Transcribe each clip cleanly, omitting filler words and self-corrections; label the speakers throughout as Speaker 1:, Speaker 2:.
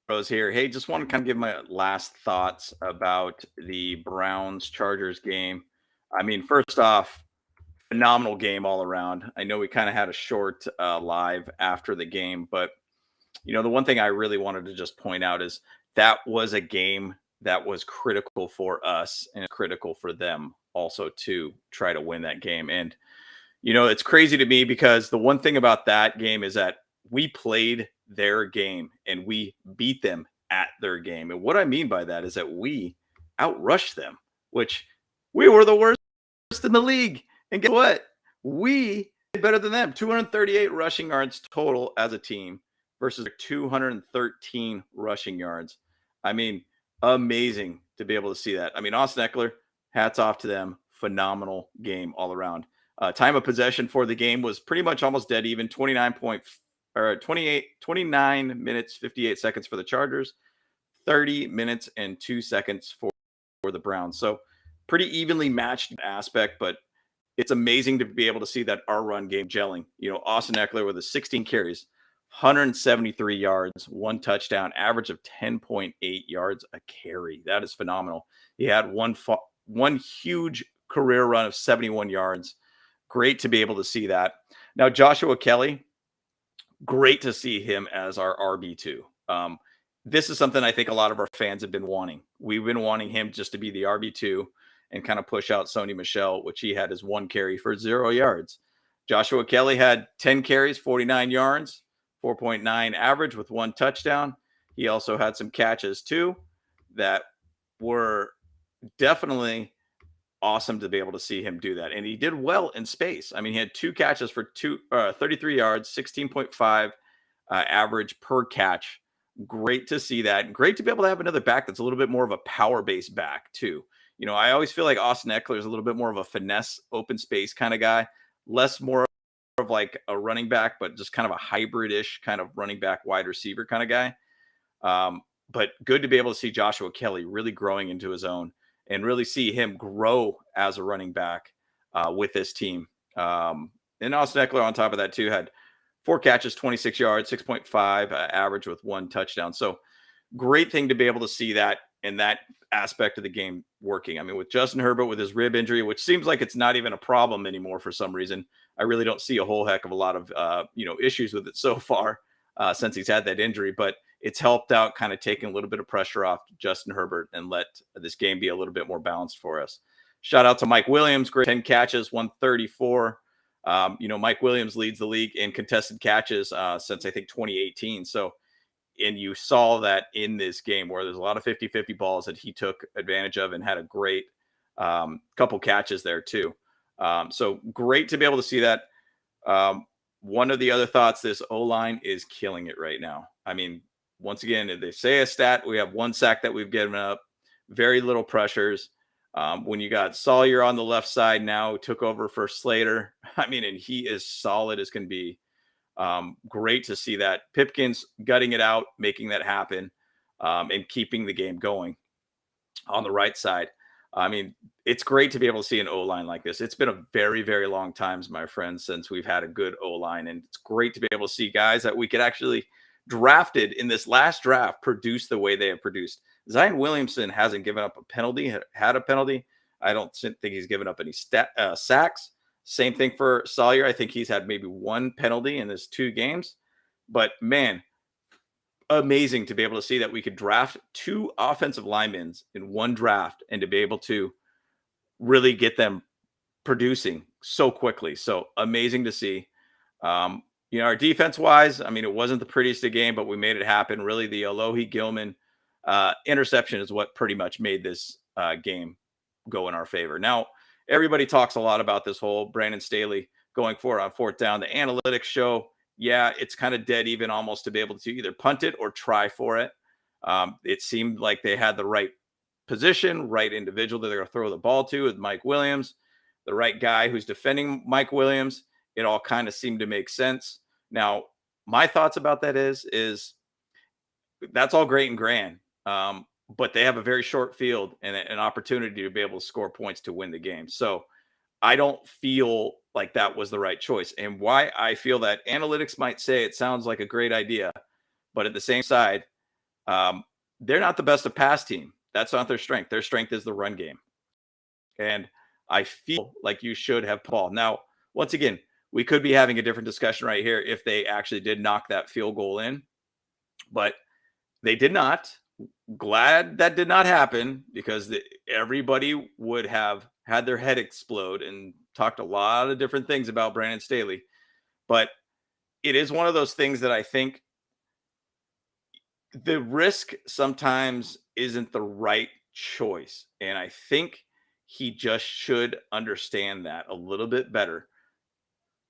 Speaker 1: Rose here. Hey, just want to kind of give my last thoughts about the Browns Chargers game. I mean, first off, phenomenal game all around. I know we kind of had a short live after the game, but the one thing I really wanted to just point out is that was a game that was critical for us and critical for them also to try to win that game. And it's crazy to me because the one thing about that game is that we played their game and we beat them at their game. And what I mean by that is that we outrushed them, which we were the worst in the league. And guess what? We did better than them. 238 rushing yards total as a team versus 213 rushing yards. I mean, amazing to be able to see that. I mean, Austin Eckler, hats off to them. Phenomenal game all around. Time of possession for the game was pretty much almost dead even 29 minutes 58 seconds for the Chargers, 30 minutes and 2 seconds for the Browns. So pretty evenly matched aspect, but it's amazing to be able to see that our run game gelling. Austin Eckler with a 16 carries, 173 yards, one touchdown, average of 10.8 yards a carry. That is phenomenal. He had one huge career run of 71 yards. Great to be able to see that. Now, Joshua Kelly, great to see him as our RB2. This is something I think a lot of our fans have been wanting. We've been wanting him just to be the RB2 and kind of push out Sony Michel, which he had his one carry for 0 yards. Joshua Kelly had 10 carries, 49 yards, 4.9 average with one touchdown. He also had some catches too that were definitely awesome to be able to see him do that. And he did well in space. I mean, he had two catches for 33 yards, 16.5 average per catch. Great to see that. Great to be able to have another back that's a little bit more of a power-based back too. I always feel like Austin Eckler is a little bit more of a finesse, open space kind of guy, less more of like a running back, but just kind of a hybrid-ish kind of running back, wide receiver kind of guy. But good to be able to see Joshua Kelly really growing into his own and really see him grow as a running back with this team. And Austin Eckler on top of that too had 4 catches, 26 yards, 6.5 average with one touchdown. So great thing to be able to see that in that aspect of the game working. I mean, with Justin Herbert with his rib injury, which seems like it's not even a problem anymore for some reason. I really don't see a whole heck of a lot of issues with it so far since he's had that injury, but it's helped out kind of taking a little bit of pressure off Justin Herbert and let this game be a little bit more balanced for us. Shout out to Mike Williams, great 10 catches, 134. Mike Williams leads the league in contested catches since I think 2018. So, and you saw that in this game where there's a lot of 50-50 balls that he took advantage of and had a great couple catches there too. So great to be able to see that. One of the other thoughts, this O-line is killing it right now. I mean, once again, if they say a stat, we have 1 sack that we've given up, very little pressures. When you got Sawyer on the left side now, took over for Slater. I mean, and he is solid as can be. Great to see that. Pipkins gutting it out, making that happen, and keeping the game going on the right side. I mean, it's great to be able to see an O-line like this. It's been a very, very long time, my friends, since we've had a good O-line. And it's great to be able to see guys that we could actually drafted in this last draft produce the way they have produced. Zion Williamson hasn't given up a penalty, had a penalty. I don't think he's given up any sacks. Same thing for Sawyer. I think he's had maybe 1 penalty in his 2 games. But man, amazing to be able to see that we could draft 2 offensive linemen in 1 draft and to be able to really get them producing so quickly. So amazing to see. Our defense wise, I mean, it wasn't the prettiest of game, but we made it happen. Really, the Alohi Gilman interception is what pretty much made this game go in our favor. Now, everybody talks a lot about this whole Brandon Staley going for it on 4th down. The analytics show, yeah, it's kind of dead even almost to be able to either punt it or try for it. It seemed like they had the right position, right individual that they're going to throw the ball to with Mike Williams, the right guy who's defending Mike Williams. It all kind of seemed to make sense. Now, my thoughts about that is that's all great and grand, but they have a very short field and an opportunity to be able to score points to win the game. So I don't feel like that was the right choice. And why I feel that analytics might say it sounds like a great idea, but at the same side, Um, they're not the best of pass team. That's not their strength. Their strength is the run game. And I feel like you should have ball. Now, once again, we could be having a different discussion right here if they actually did knock that field goal in, but they did not. Glad that did not happen because everybody would have had their head explode and talked a lot of different things about Brandon Staley. But it is one of those things that I think the risk sometimes isn't the right choice. And I think he just should understand that a little bit better.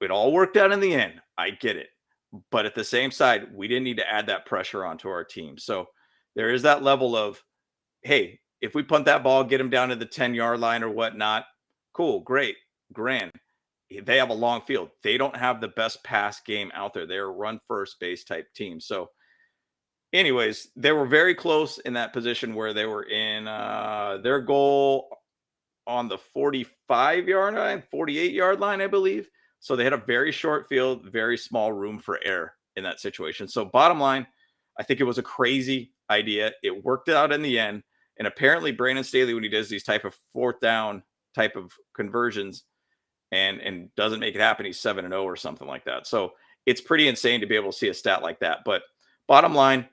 Speaker 1: It all worked out in the end. I get it. But at the same side, we didn't need to add that pressure onto our team. So there is that level of, hey, if we punt that ball, get him down to the 10-yard line or whatnot, cool, great, grand. They have a long field. They don't have the best pass game out there. They're a run first base type team. So anyways, they were very close in that position where they were in their goal on the 45-yard line, 48-yard line, I believe. So they had a very short field, very small room for error in that situation. So bottom line, I think it was a crazy idea. It worked out in the end. And apparently Brandon Staley, when he does these type of fourth down type of conversions and doesn't make it happen, he's 7-0 or something like that. So it's pretty insane to be able to see a stat like that. But bottom line,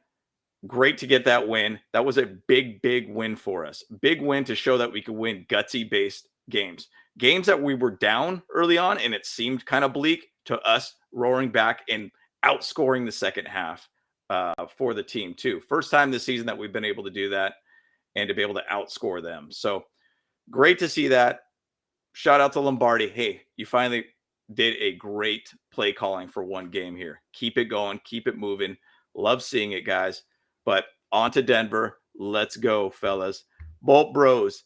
Speaker 1: great to get that win. That was a big, big win for us. Big win to show that we could win gutsy based games. Games that we were down early on and it seemed kind of bleak to us roaring back and outscoring the second half for the team too. First time this season that we've been able to do that and to be able to outscore them. So great to see that. Shout out to Lombardi. Hey, you finally did a great play calling for one game here. Keep it going. Keep it moving. Love seeing it, guys. But on to Denver. Let's go, fellas. Bolt Bros.